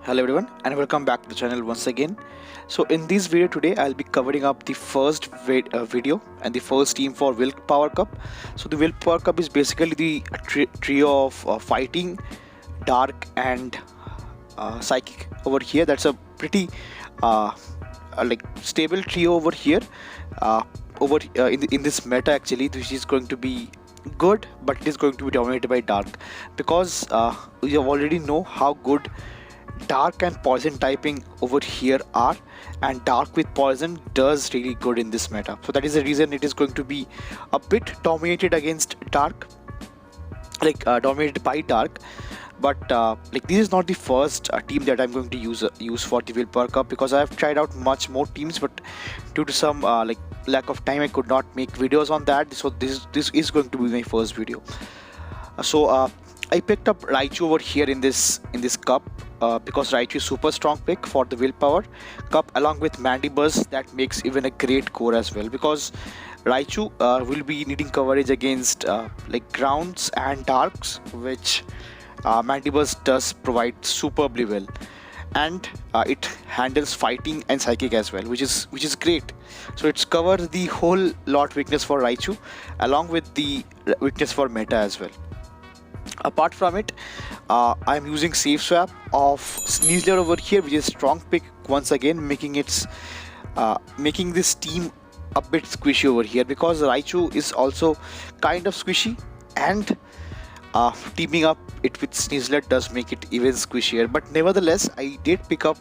Hello everyone and welcome back to the channel once again. So in this video today I'll be covering up the first video and the first team for Willpower Cup. So the Willpower Cup is basically the trio of fighting, dark and psychic over here. That's a pretty like stable trio over here in this meta actually, which is going to be good, but it is going to be dominated by dark because we already know how good dark and poison typing over here are, and dark with poison does really good in this meta. So that is the reason it is going to be a bit dominated against dark, like dominated by dark. But like this is not the first team that I'm going to use for the Willpower Cup, because I have tried out much more teams, but due to some like lack of time I could not make videos on that. So this is going to be my first video. I picked up Raichu over here in this cup because Raichu is super strong pick for the Willpower Cup, along with Mandibuzz. That makes even a great core as well, because Raichu will be needing coverage against like grounds and darks, which Mandibuzz does provide superbly well, and it handles fighting and psychic as well, which is great. So it's covers the whole lot weakness for Raichu along with the weakness for meta as well. Apart from it, I'm using safe swap of Sneasler over here, which is strong pick once again, making this team a bit squishy over here, because Raichu is also kind of squishy, and teaming up it with Sneasler does make it even squishier. But nevertheless, I did pick up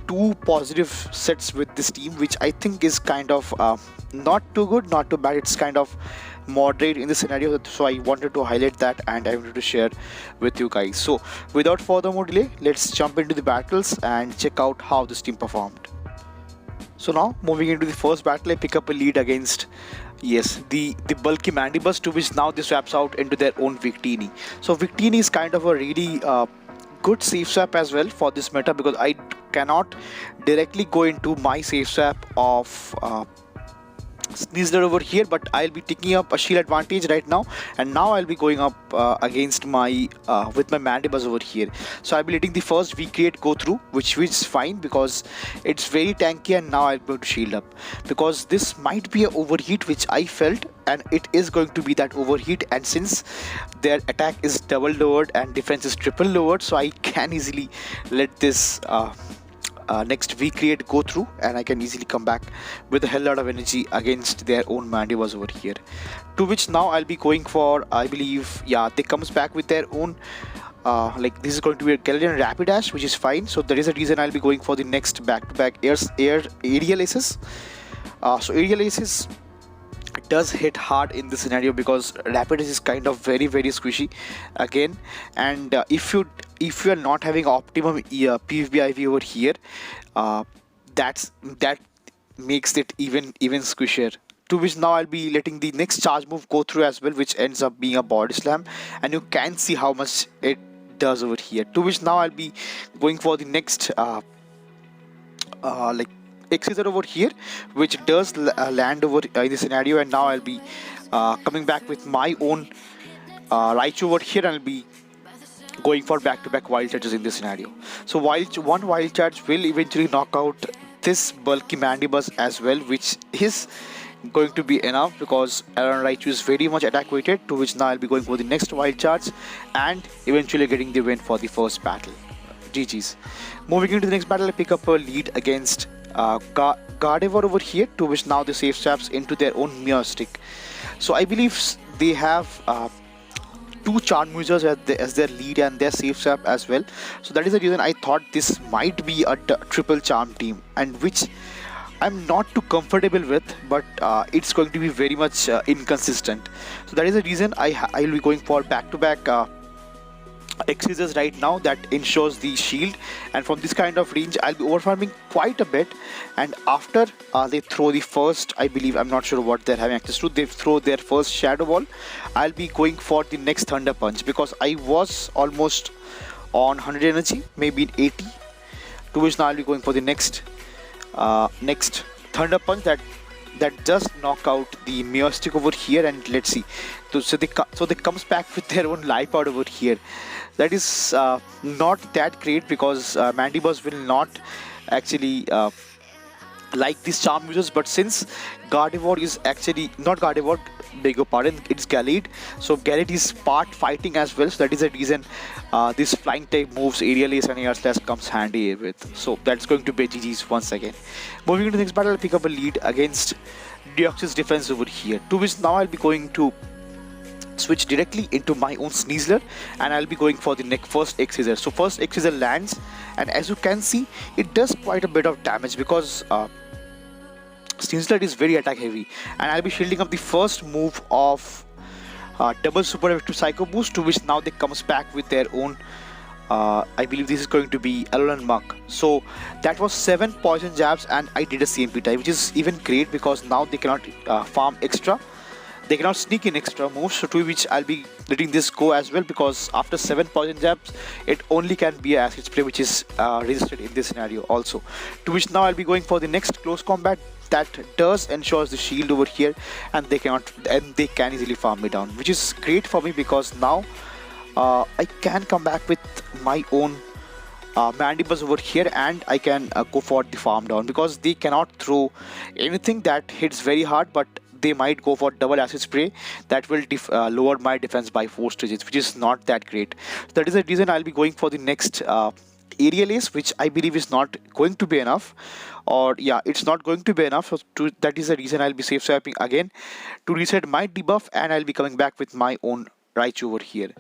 two positive sets with this team, which I think is kind of not too good, not too bad. It's kind of moderate in this scenario, so I wanted to highlight that and I wanted to share with you guys. So without further more delay, let's jump into the battles and check out how this team performed. So now moving into the first battle, I pick up a lead against the bulky Mandibuzz, to which now this swaps out into their own Victini. So Victini is kind of a really good safe swap as well for this meta, because I cannot directly go into my safe swap of Sneasler over here, but I'll be taking up a shield advantage right now, and now I'll be going up against my with my Mandibuzz over here. So I'll be letting the first V-Create go through, which is fine because it's very tanky, and now I'll be able to shield up, because this might be an overheat which I felt, and it is going to be that overheat. And since their attack is double lowered and defense is triple lowered, so I can easily let this next V-Create go through, and I can easily come back with a hell lot of energy against their own Mandibuzz over here. To which now I'll be going for, I believe, they comes back with their own like this is going to be a Gallade and Rapidash, which is fine. So there is a reason I'll be going for the next back-to-back aerial aces. So aerial aces does hit hard in this scenario, because Rapidash is kind of very squishy again, and if you are not having optimum PvP IV over here, that makes it even squishier. To which now I'll be letting the next charge move go through as well, which ends up being a body slam, and you can see how much it does over here. To which now I'll be going for the next like Exeter over here, which does land over in this scenario, and now I'll be coming back with my own Raichu over here, and I'll be going for back-to-back wild charges in this scenario. So one wild charge will eventually knock out this bulky Mandibuzz as well, which is going to be enough, because Raichu is very much attack weighted. To which now I'll be going for the next wild charge and eventually getting the win for the first battle. GG's. Moving into the next battle, I pick up a lead against Gallade over here, to which now the safe swaps into their own Meowstic. So I believe they have two charm users as their lead and their safe swap as well. So that is the reason I thought this might be a triple charm team, and which I'm not too comfortable with, but it's going to be very much inconsistent. So that is the reason I'll be going for back-to-back Executions right now. That ensures the shield, and from this kind of range I'll be overfarming quite a bit. And after they throw the first, I believe, I'm not sure what they're having access to, they throw their first Shadow Ball, I'll be going for the next Thunder Punch, because I was almost on 100 energy, maybe 80. To which now I'll be going for the next Thunder Punch, that that does knock out the Meowstic over here, and let's see. So they comes back with their own life out over here. That is not that great, because Mandibuzz will not actually like these charm users, but since Gardevoir is actually not Gardevoir, beg your pardon, it's Gallade. So Gallade is part fighting as well, so that is the reason this flying type moves Aerial Ace and Air Slash comes handy with. So that's going to be GG's once again. Moving into the next battle, I'll pick up a lead against Deoxys defense over here, to which now I'll be going to switch directly into my own Sneasler, and I'll be going for the first X-Scissor. So first X-Scissor lands, and as you can see, it does quite a bit of damage, because Sneasler is very attack heavy, and I'll be shielding up the first move of double super effective Psycho Boost, to which now they comes back with their own I believe this is going to be ALOLAN Muk. So that was 7 poison jabs, and I did a CMP tie, which is even great, because now they cannot farm extra. They cannot sneak in extra moves, so to which I'll be letting this go as well, because after 7 poison jabs, it only can be an acid spray, which is resisted in this scenario also. To which now I'll be going for the next close combat that does ensures the shield over here, and they can easily farm me down, which is great for me, because now I can come back with my own Mandibuzz over here, and I can go for the farm down, because they cannot throw anything that hits very hard, but they might go for double acid spray that will lower my defense by 4 stages, which is not that great. That is the reason I'll be going for the next Aerial Ace, which I believe is not going to be enough, or yeah, it's not going to be enough. So that is the reason I'll be safe swapping again to reset my debuff, and I'll be coming back with my own Raichu over here.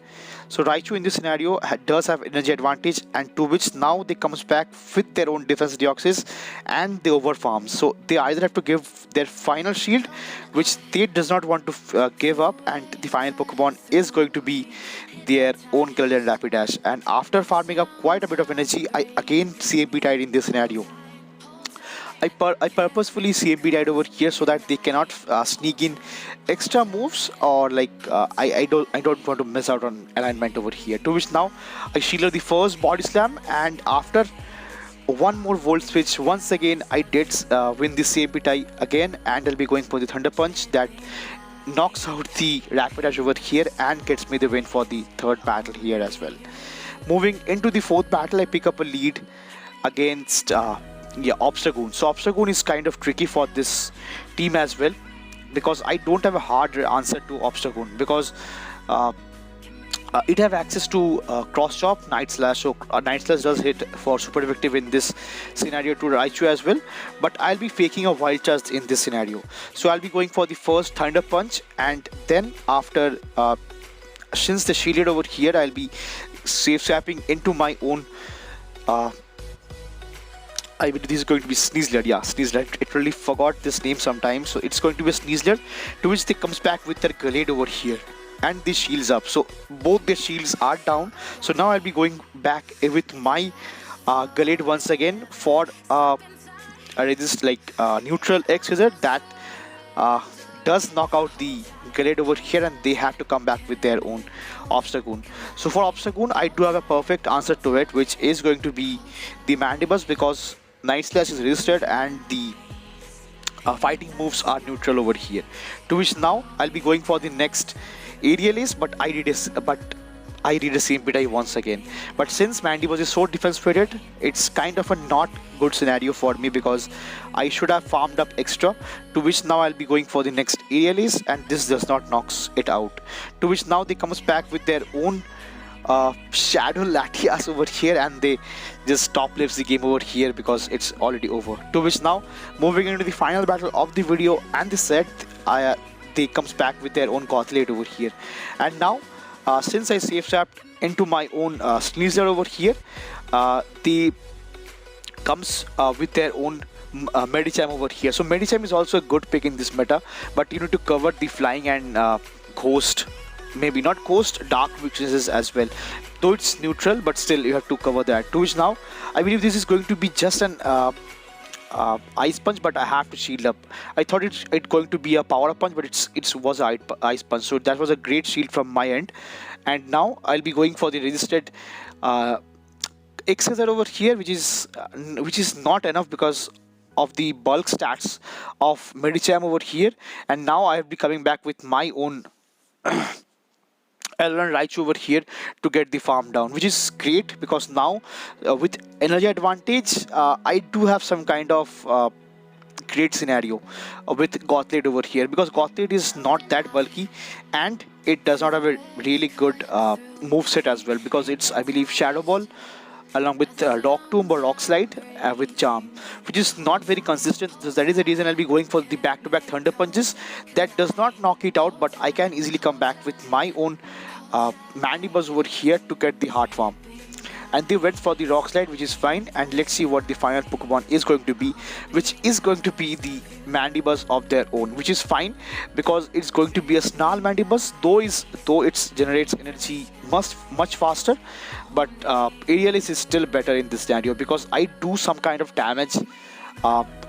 So Raichu in this scenario does have energy advantage, and to which now they comes back with their own defense Deoxys, and they overfarm. So they either have to give their final shield, which they does not want to give up, and the final Pokemon is going to be their own Gallade and Rapidash. And after farming up quite a bit of energy, I again CMP tied in this scenario. I purposefully CMP died over here so that they cannot sneak in extra moves, or like I don't want to miss out on alignment over here. To which now I shielded the first body slam, and after one more volt switch, once again I did win the CMP tie again, and I'll be going for the Thunder Punch that knocks out the Rapidash over here and gets me the win for the third battle here as well. Moving into the fourth battle, I pick up a lead against Obstagoon. So Obstagoon is kind of tricky for this team as well, because I don't have a hard answer to Obstagoon, because it have access to cross chop, Night Slash. So Night Slash does hit for super effective in this scenario to Raichu as well, but I'll be faking a Wild Charge in this scenario. So I'll be going for the first Thunder Punch, and then after since the shielded over here, I'll be safe swapping into my own I believe this is going to be Sneasler. Yeah, Sneasler. I really forgot this name sometimes. So it's going to be a Sneasler, to which they comes back with their Gallade over here, and this shields up. So both their shields are down. So now I'll be going back with my Gallade once again for this neutral X-Scissor that does knock out the Gallade over here, and they have to come back with their own Obstagoon. So for Obstagoon, I do have a perfect answer to it, which is going to be the Mandibuzz, because Night Slash is resisted and the fighting moves are neutral over here. To which now I'll be going for the next Aerial Ace, but I did a CMP die once again. But since Mandibuzz is so defense weighted, it's kind of a not good scenario for me, because I should have farmed up extra. To which now I'll be going for the next Aerial Ace, and this does not knocks it out. To which now they comes back with their own Shadow Latias over here, and they just top lives the game over here because it's already over. To which now moving into the final battle of the video and the set, they comes back with their own Gothitelle over here. And now since I safe swapped into my own Sneasler over here, they comes with their own Medicham over here. So Medicham is also a good pick in this meta, but you need to cover the flying and ghost, maybe not ghost, dark weaknesses as well. Though it's neutral, but still you have to cover that. To which now I believe this is going to be just an Ice Punch, but I have to shield up. I thought it's going to be a Power Up Punch, but it was a Ice Punch, so that was a great shield from my end. And now I'll be going for the resisted X-Scissor over here, which is not enough, because of the bulk stats of Medicham over here, and now I will be coming back with my own ALOLAN Raichu over here to get the farm down, which is great because now with energy advantage, I do have some kind of great scenario with Gothitelle over here, because Gothitelle is not that bulky and it does not have a really good move set as well, because it's, I believe, Shadow Ball along with Rock Tomb or Rock Slide with Charm, which is not very consistent. So that is the reason I'll be going for the back-to-back Thunder Punches. That does not knock it out, but I can easily come back with my own Mandibuzz over here to get the Heart Farm. And they went for the Rock Slide, which is fine. And let's see what the final Pokemon is going to be, which is going to be the Mandibuzz of their own, which is fine because it's going to be a Snarl Mandibuzz, though it generates energy much faster. But Aerialis is still better in this scenario because I do some kind of damage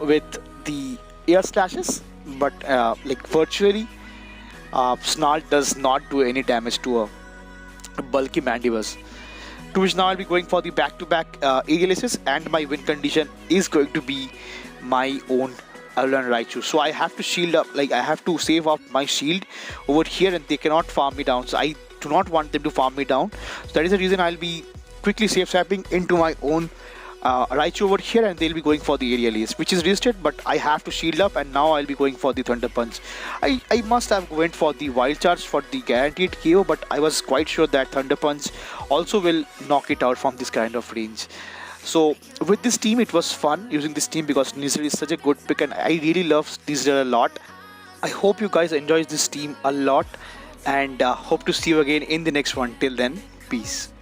with the air slashes, but like virtually, Snarl does not do any damage to a bulky Mandibuzz. To which now I'll be going for the back-to-back Aerialises, and my win condition is going to be my own ALOLAN Raichu. So I have to shield up, like I have to save up my shield over here, and they cannot farm me down. So I do not want them to farm me down. So that is the reason I'll be quickly safe swapping into my own Raichu over here, and they'll be going for the Aerialis, which is resisted, but I have to shield up, and now I'll be going for the Thunder Punch. I must have went for the Wild Charge for the guaranteed KO, but I was quite sure that Thunder Punch also will knock it out from this kind of range. So with this team, it was fun using this team because Sneasler is such a good pick, and I really love Sneasler a lot. I hope you guys enjoy this team a lot, and hope to see you again in the next one. Till then, peace.